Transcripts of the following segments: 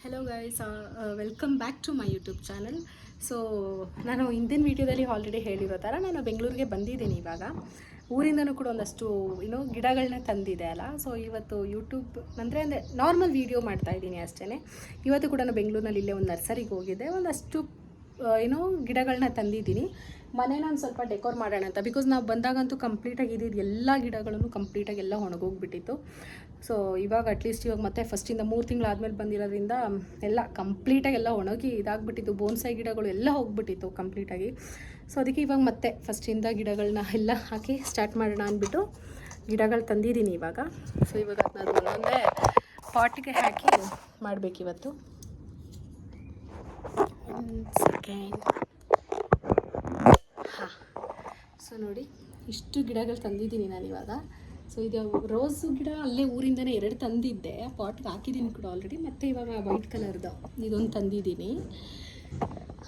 Hello guys, welcome back to my YouTube channel. So ನಾನು ಹಿಂದಿನ ವೀಡಿಯೋದಲ್ಲಿ ಆಲ್ರೆಡಿ ಹೇಳಿರೋ ಥರ ನಾನು ಬೆಂಗಳೂರಿಗೆ ಬಂದಿದ್ದೀನಿ. ಇವಾಗ ಊರಿಂದನೂ ಕೂಡ ಒಂದಷ್ಟು ಗಿಡಗಳನ್ನ ತಂದಿದೆ ಅಲ್ಲ. ಸೊ ಇವತ್ತು ಯೂಟ್ಯೂಬ್ ಅಂದರೆ ನಾರ್ಮಲ್ ವೀಡಿಯೋ ಮಾಡ್ತಾಯಿದ್ದೀನಿ ಅಷ್ಟೇ. ಇವತ್ತು ಕೂಡ ನಾನು ಬೆಂಗಳೂರಿನಲ್ಲಿ ಇಲ್ಲೇ ಒಂದು ನರ್ಸರಿಗೆ ಹೋಗಿದ್ದೆ. ಒಂದಷ್ಟು ಗಿಡಗಳನ್ನ ತಂದಿದ್ದೀನಿ. ಮನೇನ ಒಂದು ಸ್ವಲ್ಪ ಡೆಕೋರ್ ಮಾಡೋಣ ಅಂತ. ಬಿಕಾಸ್ ನಾವು ಬಂದಾಗಂತೂ ಕಂಪ್ಲೀಟಾಗಿ ಇದ್ದಿದ್ದು ಎಲ್ಲ ಗಿಡಗಳನ್ನು ಕಂಪ್ಲೀಟಾಗಿ ಎಲ್ಲ ಒಣಗೋಗ್ಬಿಟ್ಟಿತ್ತು. ಸೊ ಇವಾಗ ಅಟ್ಲೀಸ್ಟ್ ಇವಾಗ ಮತ್ತೆ ಫಸ್ಟಿಂದ 3 ತಿಂಗಳಾದಮೇಲೆ ಬಂದಿರೋದ್ರಿಂದ ಎಲ್ಲ ಕಂಪ್ಲೀಟಾಗಿ ಎಲ್ಲ ಒಣಗಿ ಇದಾಗ್ಬಿಟ್ಟಿತ್ತು. ಬೋನ್ಸಾಯಿ ಗಿಡಗಳು ಎಲ್ಲ ಹೋಗ್ಬಿಟ್ಟಿತ್ತು ಕಂಪ್ಲೀಟಾಗಿ. ಸೊ ಅದಕ್ಕೆ ಇವಾಗ ಮತ್ತೆ ಫಸ್ಟಿಂದ ಗಿಡಗಳನ್ನ ಎಲ್ಲ ಹಾಕಿ ಸ್ಟಾರ್ಟ್ ಮಾಡೋಣ ಅಂದ್ಬಿಟ್ಟು ಗಿಡಗಳು ತಂದಿದ್ದೀನಿ ಇವಾಗ. ಸೊ ಇವಾಗ ಅದನ್ನ ಒಂದೊಂದೇ ಪಾಟಿಗೆ ಹಾಕಿ ಮಾಡಬೇಕಿವತ್ತು. ಸೆಕೆಂಡ್ ಹಾಂ, ಸೊ ನೋಡಿ ಇಷ್ಟು ಗಿಡಗಳು ತಂದಿದ್ದೀನಿ ನಾನು ಇವಾಗ. ಸೊ ಇದು ರೋಸು ಗಿಡ ಅಲ್ಲೇ ಊರಿಂದನೇ 2 ತಂದಿದ್ದೆ, ಪಾಟ್ಗೆ ಹಾಕಿದ್ದೀನಿ ಕೂಡ ಆಲ್ರೆಡಿ. ಮತ್ತು ಇವಾಗ ವೈಟ್ ಕಲರ್ದು ಇದೊಂದು ತಂದಿದ್ದೀನಿ.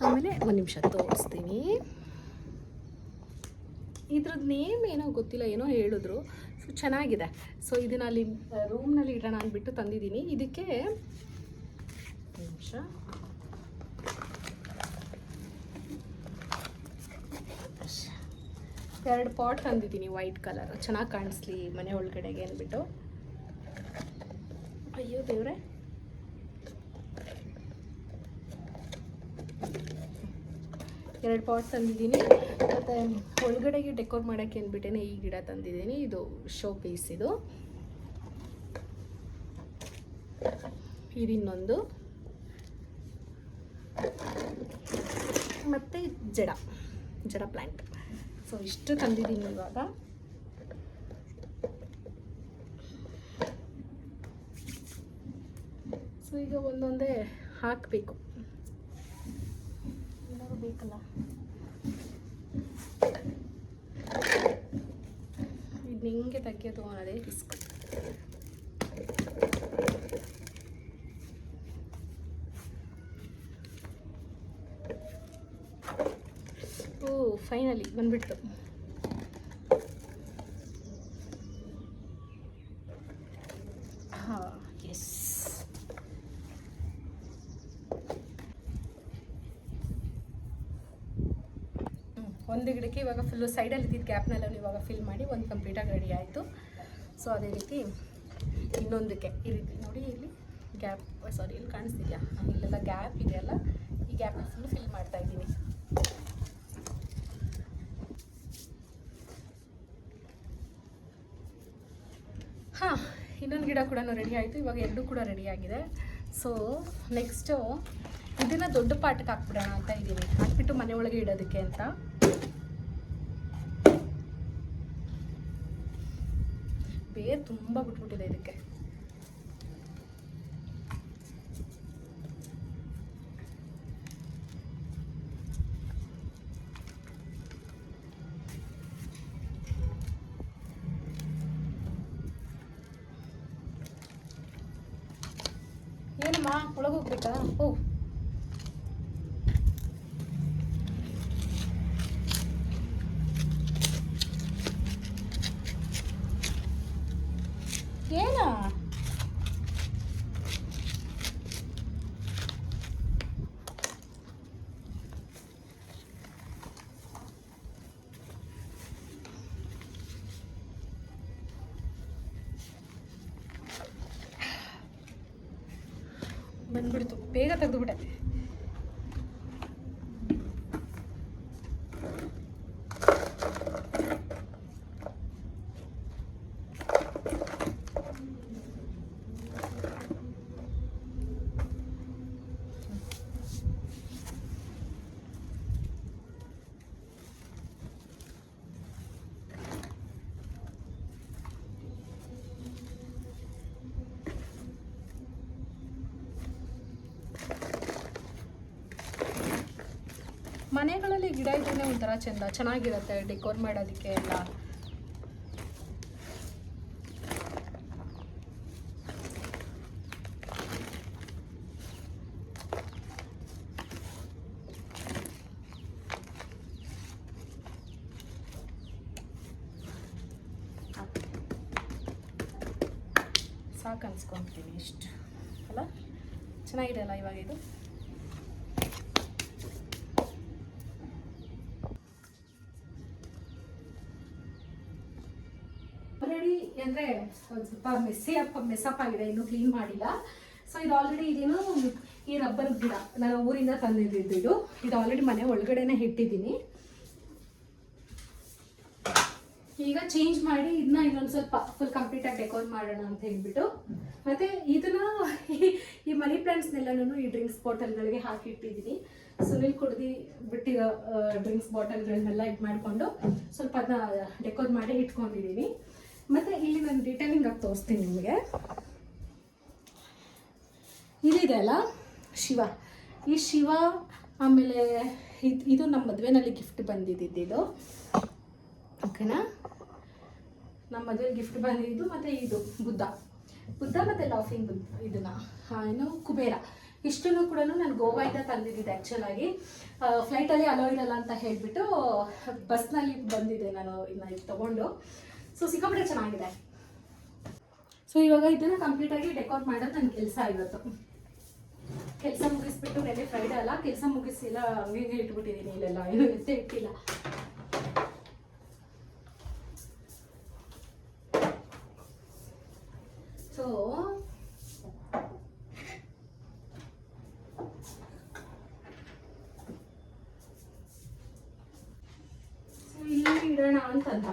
ಆಮೇಲೆ ಒಂದು ನಿಮಿಷ ತೋರಿಸ್ತೀನಿ. ಇದ್ರದ್ದು ನೇಮ್ ಏನೋ ಗೊತ್ತಿಲ್ಲ, ಏನೋ ಹೇಳಿದ್ರು. ಸೊ ಚೆನ್ನಾಗಿದೆ. ಸೊ ಇದನ್ನು ಅಲ್ಲಿ ರೂಮ್ನಲ್ಲಿ ಇಡೋಣ ಅಂದ್ಬಿಟ್ಟು ತಂದಿದ್ದೀನಿ. ಇದಕ್ಕೆ ನಿಮಿಷ ಎರಡು ಪಾಟ್ ತಂದಿದ್ದೀನಿ ವೈಟ್ ಕಲರ್, ಚೆನ್ನಾಗಿ ಕಾಣಿಸ್ಲಿ ಮನೆ ಒಳಗಡೆಗೆ ಅಂದ್ಬಿಟ್ಟು. ಅಯ್ಯೋ ದೇವ್ರೆ, ಎರಡು ಪಾಟ್ ತಂದಿದ್ದೀನಿ. ಮತ್ತು ಒಳಗಡೆಗೆ ಡೆಕೋರ್ ಮಾಡೋಕ್ಕೆ ಅಂದ್ಬಿಟ್ಟೇ ಈ ಗಿಡ ತಂದಿದ್ದೀನಿ. ಇದು ಶೋ ಪೀಸ್. ಇದಿನ್ನೊಂದು. ಮತ್ತು ಜಡ ಪ್ಲ್ಯಾಂಟ್. ಸೊ ಇಷ್ಟು ತಂದಿದ್ದೀನಿ ಇವಾಗ. ಸೊ ಈಗ ಒಂದೊಂದೇ ಹಾಕಬೇಕು, ಏನಾದ್ರು ಬೇಕಲ್ಲ. ಇದು ಹಿಂಗೆ ತೆಗಿಯೋದು ಅನ್ನೋದೇ ರಿಸ್ಕ್. ಫೈನಲಿ ಬಂದ್ಬಿಟ್ಟು. ಹಾಂ, ಎಸ್. ಒಂದು ಗಿಡಕ್ಕೆ ಇವಾಗ ಫುಲ್ಲು ಸೈಡಲ್ಲಿ ಇದ್ದಿದ್ದು ಗ್ಯಾಪ್ನೆಲ್ಲ ಇವಾಗ ಫಿಲ್ ಮಾಡಿ ಒಂದು ಕಂಪ್ಲೀಟಾಗಿ ರೆಡಿ ಆಯಿತು. ಸೊ ಅದೇ ರೀತಿ ಇನ್ನೊಂದಕ್ಕೆ ಈ ರೀತಿ ನೋಡಿ, ಇಲ್ಲಿ ಗ್ಯಾಪ್, ಸಾರಿ ಇಲ್ಲಿ ಕಾಣಿಸ್ತಿದೆಯಾ, ಇಲ್ಲೆಲ್ಲ ಗ್ಯಾಪ್ ಇದೆಯಲ್ಲ, ಈ ಗ್ಯಾಪ್ ಫುಲ್ಲು ಫಿಲ್ ಮಾಡ್ತಾಯಿದ್ದೀನಿ. ಹಾಂ, ಇನ್ನೊಂದು ಗಿಡ ಕೂಡ ರೆಡಿ ಆಯಿತು. ಇವಾಗ 2 ಕೂಡ ರೆಡಿಯಾಗಿದೆ. ಸೊ ನೆಕ್ಸ್ಟು ಇದನ್ನು ದೊಡ್ಡ ಪಾಟ್ಗೆ ಹಾಕ್ಬಿಡೋಣ ಅಂತ ಇದ್ದೀನಿ, ಹಾಕ್ಬಿಟ್ಟು ಮನೆ ಒಳಗೆ ಇಡೋದಕ್ಕೆ ಅಂತ. ಬೇರೆ ತುಂಬ ಬಿಟ್ಬಿಟ್ಟಿದೆ ಇದಕ್ಕೆ. ಏನಮ್ಮ ಒಳಗೆ ಹೋಗ್ಬೇಕಾ? ಓ, ಏನಾ ಬಂದ್ಬಿಡ್ತು, ಬೇಗ ತೆಗೆದುಬಿಟ್ಟೆ. ಮನೆಗಳಲ್ಲಿ ಗಿಡ ಇದ್ದರೆ ಒಂಥರ ಚೆನ್ನಾಗಿರುತ್ತೆ ಡೆಕೋರ್ ಮಾಡೋದಕ್ಕೆ ಎಲ್ಲ. ಸಾಕು ಅನ್ಸ್ಕೊತೀನಿ ಇಷ್ಟು ಅಲ್ಲ. ಚೆನ್ನಾಗಿದೆ ಅಲ್ಲ ಇವಾಗ ಇದು. ಆಲ್ರೆಡಿ ಅಂದರೆ ಒಂದು ಸ್ವಲ್ಪ ಮೆಸ್ಸಪ್ ಆಗಿದೆ, ಇನ್ನೂ ಕ್ಲೀನ್ ಮಾಡಿಲ್ಲ. ಸೊ ಇದು ಆಲ್ರೆಡಿ ಇದೇನು ಈ ರಬ್ಬರ್ ಗಿಡ ನಾನು ಊರಿಂದ ತಂದಿದ್ದು. ಇದು ಆಲ್ರೆಡಿ ಮನೆ ಒಳಗಡೆನೆ ಇಟ್ಟಿದ್ದೀನಿ. ಈಗ ಚೇಂಜ್ ಮಾಡಿ ಇದನ್ನ ಇನ್ನೊಂದು ಸ್ವಲ್ಪ ಫುಲ್ ಕಂಪ್ಲೀಟಾಗಿ ಡೆಕೋರ್ ಮಾಡೋಣ ಅಂತ ಹೇಳ್ಬಿಟ್ಟು, ಮತ್ತು ಇದನ್ನ ಈ ಮನಿ ಪ್ಲಾಂಟ್ಸ್ನೆಲ್ಲನೂ ಈ ಡ್ರಿಂಕ್ಸ್ ಬಾಟಲ್ಗಳಿಗೆ ಹಾಕಿಟ್ಟಿದ್ದೀನಿ. ಸುನಿಲ್ ಕುಡ್ದು ಬಿಟ್ಟಿರೋ ಡ್ರಿಂಕ್ಸ್ ಬಾಟಲ್ಗಳನ್ನೆಲ್ಲ ಇದು ಮಾಡಿಕೊಂಡು ಸ್ವಲ್ಪ ಅದನ್ನ ಡೆಕೋರ್ ಮಾಡಿ ಇಟ್ಕೊಂಡಿದ್ದೀನಿ. ಮತ್ತು ಇಲ್ಲಿ ನಾನು ಡೀಟೇಲಿಂಗ್ ಆಗಿ ತೋರಿಸ್ತೀನಿ ನಿಮಗೆ. ಇದಿದೆ ಅಲ್ಲ ಶಿವ, ಈ ಶಿವ, ಆಮೇಲೆ ಇದು ನಮ್ಮ ಮದುವೆನಲ್ಲಿ ಗಿಫ್ಟ್ ಬಂದಿದ್ದು, ಓಕೆನಾ, ನಮ್ಮ ಮದುವೆ ಗಿಫ್ಟ್ ಬಂದಿದ್ದು. ಮತ್ತು ಇದು ಬುದ್ಧ ಮತ್ತು ಲಾಫಿಂಗ್ ಬುದ್ಧ, ಇದನ್ನು ಏನು ಕುಬೇರ, ಇಷ್ಟನ್ನು ಕೂಡ ನಾನು ಗೋವಾಯಿಂದ ತಂದಿದ್ದೆ. ಆ್ಯಕ್ಚುಲಾಗಿ ಫ್ಲೈಟಲ್ಲಿ ಅಲೋ ಇರಲ್ಲ ಅಂತ ಹೇಳಿಬಿಟ್ಟು ಬಸ್ನಲ್ಲಿ ಬಂದಿದ್ದೆ ನಾನು ಇದನ್ನ ತೊಗೊಂಡು. ಸೊ ಸಿಕ್ಕಾಪಟ್ಟೆ ಚೆನ್ನಾಗಿದೆ. ಸೊ ಇವಾಗ ಇದನ್ನು ಕಂಪ್ಲೀಟಾಗಿ ಡೆಕೋರ್ ಮಾಡೋದು ನನ್ನ ಕೆಲಸ. ಇವತ್ತು ಕೆಲಸ ಮುಗಿಸ್ಬಿಟ್ಟು, ನೆನ್ನೆ ಫ್ರೈಡೆ ಅಲ್ಲ, ಕೆಲಸ ಮುಗಿಸಿಲ್ಲ, ಹಂಗೆ ಇಟ್ಬಿಟ್ಟಿದ್ದೀನಿ. ಇಲ್ಲೆಲ್ಲ ಏನು ಎತ್ತೆ ಇಟ್ಟಿಲ್ಲ. ಸೊ ಇಲ್ಲಿ ಇಡೋಣ ಅಂತಂದ,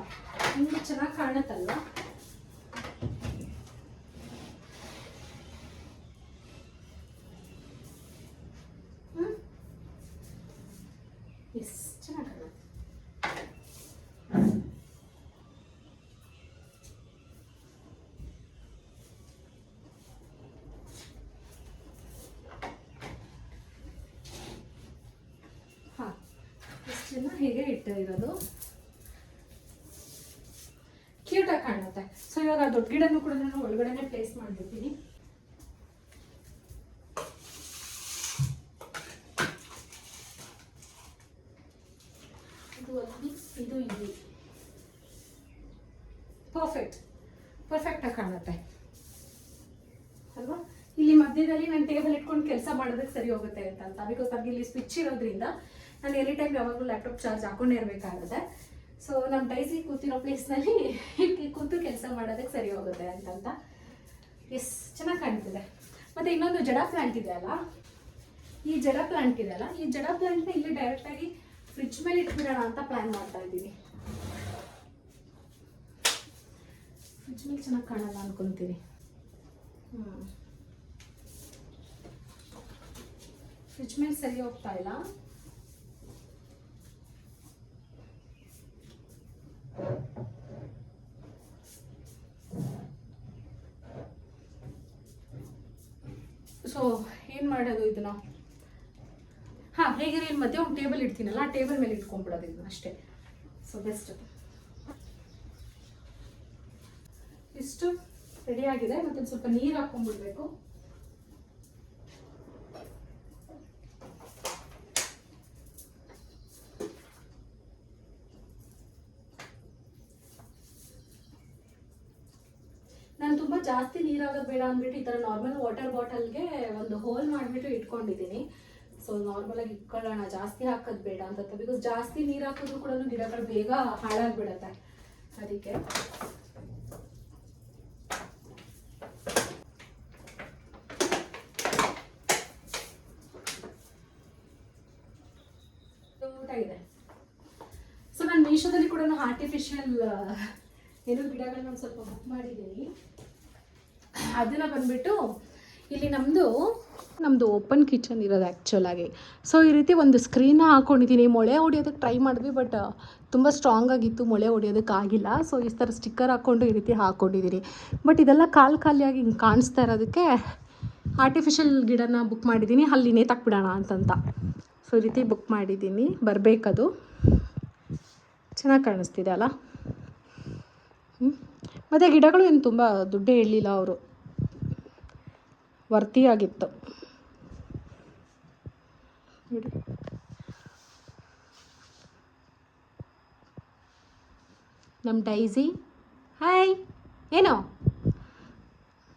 ನಿಮ್ಗೆ ಚೆನ್ನಾಗಿ ಕಾಣುತ್ತಲ್ವ. ಎಸ್, ಚೆನ್ನಾಗಿ ಕಾಣುತ್ತೆ. ಹಾಂ, ಇಷ್ಟನ್ನು ಹೀಗೆ ಇಟ್ಟಿರೋದು ಕ್ಯೂಟಾಗಿ ಕಾಣುತ್ತೆ. ಸೊ ಇವಾಗ ದೊಡ್ಡ ಗಿಡನೂ ಕೂಡ ನಾನು ಒಳಗಡೆನೆ ಪ್ಲೇಸ್ ಮಾಡಿಬಿಡ್ತೀನಿ. ಇದು ಒಂದು, ಇದು ಇಲ್ಲಿ ಪರ್ಫೆಕ್ಟಾಗಿ ಕಾಣುತ್ತೆ ಅಲ್ವಾ. ಇಲ್ಲಿ ಮಧ್ಯದಲ್ಲಿ ನಾನು ಟೇಬಲ್ ಇಟ್ಕೊಂಡು ಕೆಲಸ ಮಾಡೋದಕ್ಕೆ ಸರಿ ಹೋಗುತ್ತೆ ಅಂತ, ಬಿಕಾಸ್ ನನಗೆ ಇಲ್ಲಿ ಸ್ವಿಚ್ ಇರೋದ್ರಿಂದ ನಾನು ಎನಿ ಟೈಮ್ ಯಾವಾಗಲೂ ಲ್ಯಾಪ್ಟಾಪ್ ಚಾರ್ಜ್ ಹಾಕೊಂಡೇ ಇರಬೇಕಾಗುತ್ತೆ. ಸೊ ನಮ್ಮ ಡೈಸಿ ಕೂತಿರೋ ಪ್ಲೇಸ್ನಲ್ಲಿ ಕೂತು ಕೆಲಸ ಮಾಡೋದಕ್ಕೆ ಸರಿ ಹೋಗುತ್ತೆ ಅಂತ. ಎಸ್, ಚೆನ್ನಾಗಿ ಕಾಣ್ತಿದೆ. ಮತ್ತು ಇನ್ನೊಂದು ಜಡ ಪ್ಲಾಂಟ್ ಇದೆ ಅಲ್ಲ, ಈ ಜಡ ಪ್ಲಾಂಟ್ನ ಇಲ್ಲಿ ಡೈರೆಕ್ಟಾಗಿ ಫ್ರಿಡ್ಜ್ ಮೇಲೆ ಇಟ್ಬಿಡೋಣ ಅಂತ ಪ್ಲ್ಯಾನ್ ಮಾಡ್ತಾ ಇದ್ದೀನಿ. ಫ್ರಿಡ್ಜ್ ಮೇಲೆ ಚೆನ್ನಾಗಿ ಕಾಣಲ್ಲ ಅನ್ಕೊತೀನಿ. ಫ್ರಿಡ್ಜ್ ಮೇಲೆ ಸರಿ ಹೋಗ್ತಾ ಇಲ್ಲ. ಸೊ ಏನು ಮಾಡೋದು ಇದನ್ನ? ಹಾಂ, ಹೇಗೆ ಇಲ್ಲಿ ಮಧ್ಯೆ ಒಂದು ಟೇಬಲ್ ಇಡ್ತೀನಲ್ಲ, ಆ ಟೇಬಲ್ ಮೇಲೆ ಇಟ್ಕೊಂಡ್ಬಿಡೋದು ಇದನ್ನ ಅಷ್ಟೇ. So best. ಇಷ್ಟು ರೆಡಿಯಾಗಿದೆ. ಮತ್ತು ಸ್ವಲ್ಪ ನೀರು ಹಾಕ್ಕೊಂಡ್ಬಿಡ್ಬೇಕು. ನಾನು ತುಂಬ ಜಾಸ್ತಿ ನೀರಾಗೋದು ಬೇಡ ಅಂದ್ಬಿಟ್ಟು ಈ ಥರ ನಾರ್ಮಲ್ ವಾಟರ್ ಬಾಟಲ್ಗೆ ಒಂದು ಹೋಲ್ ಮಾಡಿಬಿಟ್ಟು ಇಟ್ಕೊಂಡಿದ್ದೀನಿ. ಸೊ ನಾರ್ಮಲಾಗಿ ಇಟ್ಕೊಳ್ಳೋಣ, ಜಾಸ್ತಿ ಹಾಕೋದು ಬೇಡ ಅಂತ, ಬಿಕಾಸ್ ಜಾಸ್ತಿ ನೀರು ಹಾಕಿದ್ರು ಕೂಡ ಗಿಡಗಳು ಬೇಗ ಹಾಳಾಗಿಬಿಡುತ್ತೆ. ಅದಕ್ಕೆ ಇದೆ. ಸೊ ನಾನು ಮೀಶೋದಲ್ಲಿ ಕೂಡ ಆರ್ಟಿಫಿಷಿಯಲ್ ಏನೋ ಗಿಡಗಳನ್ನ ಒಂದು ಸ್ವಲ್ಪ ಬುಕ್ ಮಾಡಿದ್ದೀನಿ. ಅದನ್ನು ಬಂದ್ಬಿಟ್ಟು ಇಲ್ಲಿ ನಮ್ಮದು ಓಪನ್ ಕಿಚನ್ ಇರೋದು ಆ್ಯಕ್ಚುಲಾಗಿ. ಸೊ ಈ ರೀತಿ ಒಂದು ಸ್ಕ್ರೀನ್ನ ಹಾಕ್ಕೊಂಡಿದ್ದೀನಿ. ಮೊಳೆ ಹೊಡಿಯೋದಕ್ಕೆ ಟ್ರೈ ಮಾಡಿದ್ವಿ, ಬಟ್ ತುಂಬ ಸ್ಟ್ರಾಂಗ್ ಆಗಿತ್ತು, ಮೊಳೆ ಹೊಡಿಯೋದಕ್ಕೆ ಆಗಿಲ್ಲ. ಸೊ ಈ ಥರ ಸ್ಟಿಕ್ಕರ್ ಹಾಕ್ಕೊಂಡು ಈ ರೀತಿ ಹಾಕ್ಕೊಂಡಿದ್ದೀನಿ. ಬಟ್ ಇದೆಲ್ಲ ಖಾಲಿಯಾಗಿ ಹಿಂಗೆ ಕಾಣಿಸ್ತಾ ಇರೋದಕ್ಕೆ ಆರ್ಟಿಫಿಷಿಯಲ್ ಗಿಡನ ಬುಕ್ ಮಾಡಿದ್ದೀನಿ, ಅಲ್ಲಿ ನೇತಾಕ್ಬಿಡೋಣ ಅಂತಂತ. ಸೊ ಈ ರೀತಿ ಬುಕ್ ಮಾಡಿದ್ದೀನಿ, ಬರಬೇಕದು. ಚೆನ್ನಾಗಿ ಕಾಣಿಸ್ತಿದೆ ಅಲ್ಲ. ಮತ್ತು ಗಿಡಗಳು ಏನು ತುಂಬ ದುಡ್ಡೇ ಹೇಳಿಲ್ಲ ಅವರು, ವರ್ತಿಯಾಗಿತ್ತು ನೋಡಿ. ನಮ್ಮ ಡೈಸಿ, ಹಾಯ್, ಏನೋ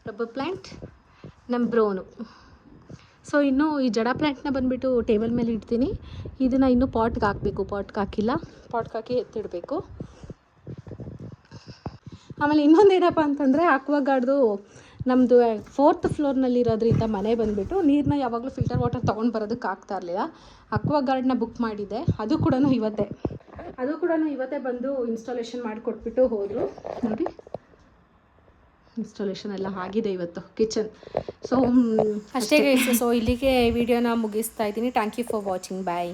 ರಬ್ಬರ್ ಪ್ಲ್ಯಾಂಟ್. ನಮ್ಮ ಬ್ರೋನು ಸೊ ಇನ್ನು ಈ ಜಡ ಪ್ಲ್ಯಾಂಟ್ನ ಬಂದುಬಿಟ್ಟು ಟೇಬಲ್ ಮೇಲೆ ಇಡ್ತೀನಿ. ಇದನ್ನು ಇನ್ನೂ ಪಾಟ್ಗೆ ಹಾಕಬೇಕು, ಪಾಟ್ಗೆ ಹಾಕಿಲ್ಲ, ಪಾಟ್ಗೆ ಹಾಕಿ ಎತ್ತಿಡಬೇಕು. ಆಮೇಲೆ ಇನ್ನೊಂದೇನಪ್ಪ ಅಂತಂದರೆ ಅಕ್ವಾಗಾರ್ಡ್ದು ನಮ್ಮದು 4th ಫ್ಲೋರ್ನಲ್ಲಿರೋದ್ರಿಂದ ಮನೆ ಬಂದುಬಿಟ್ಟು ನೀರನ್ನ ಯಾವಾಗಲೂ ಫಿಲ್ಟರ್ ವಾಟರ್ ತೊಗೊಂಡು ಬರೋದಕ್ಕೆ ಆಗ್ತಾ ಇರಲಿಲ್ಲ. ಅಕ್ವಾಗಾರ್ಡ್ನ ಬುಕ್ ಮಾಡಿದ್ದೆ, ಅದು ಕೂಡ ಇವತ್ತೇ ಬಂದು ಇನ್ಸ್ಟಾಲೇಷನ್ ಮಾಡಿಕೊಟ್ಬಿಟ್ಟು ಹೋದರು. ನೋಡಿ ಇನ್ಸ್ಟಾಲೇಷನ್ ಎಲ್ಲ ಆಗಿದೆ ಇವತ್ತು ಕಿಚನ್. ಸೊ ಅಷ್ಟೇ. ಸೊ ಇಲ್ಲಿಗೆ ವಿಡಿಯೋನ ಮುಗಿಸ್ತಾ ಇದ್ದೀನಿ. Thank you for watching. Bye.